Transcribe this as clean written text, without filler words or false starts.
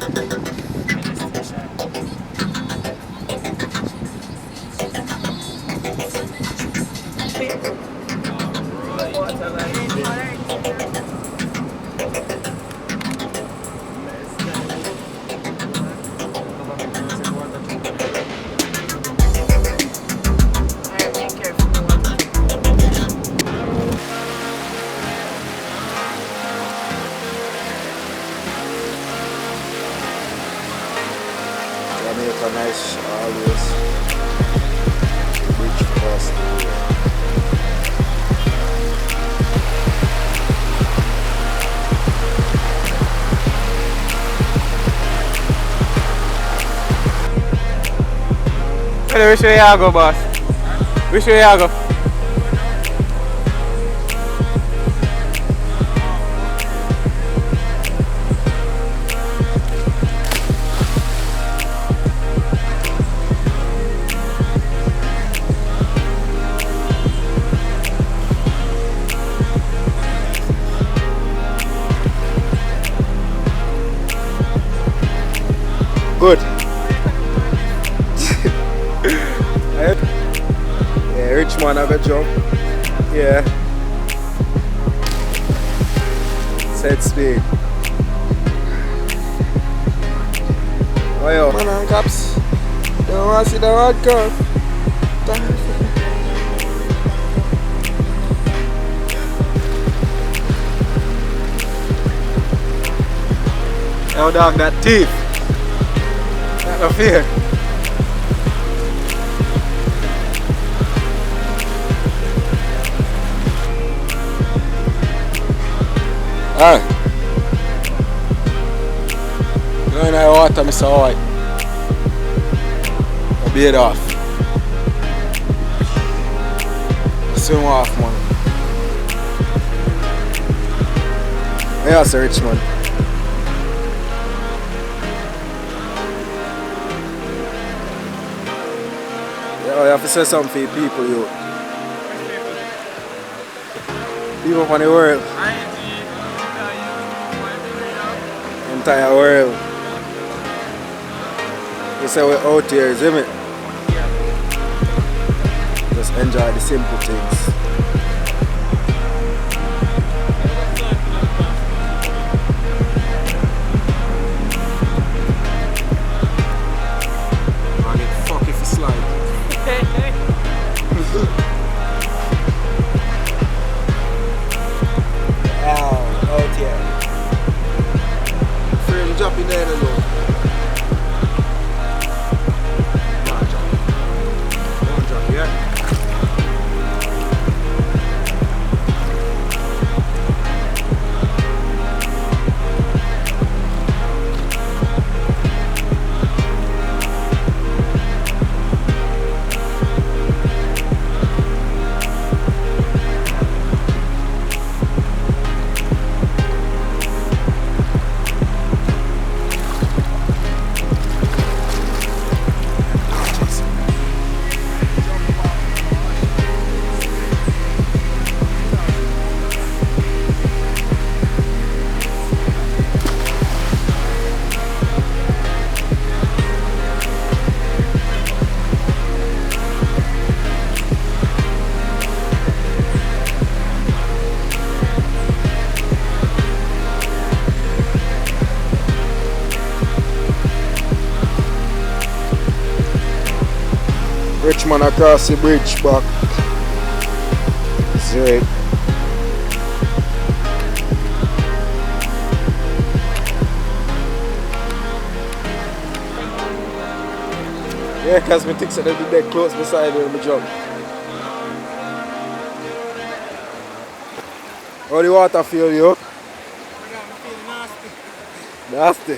Jamaica nice always. Bridge across the way. Hello, which way you go, boss? Which way you go? Good. Yeah, rich man I got jump. Yeah. Set speed. Oh yo, man and cops. Don't want to see the hard curve. Yo dog, that thief. No fear. Ah. You know in the water, Mr. White. I beat off. Swim off, man. Yeah, it's a rich man. Yeah, you have to say something for the people, you. People from the world. Entire world. You say we're out here, isn't it? Just enjoy the simple things. I get fuck if you slide. Wow, out here. Frame drop in there alone. Don't drop. Don't drop, yeah? Rich man across the bridge back. See it. Yeah, cosmetics are the dead close beside where I jump. How the water feel, you? I feel nasty. Nasty.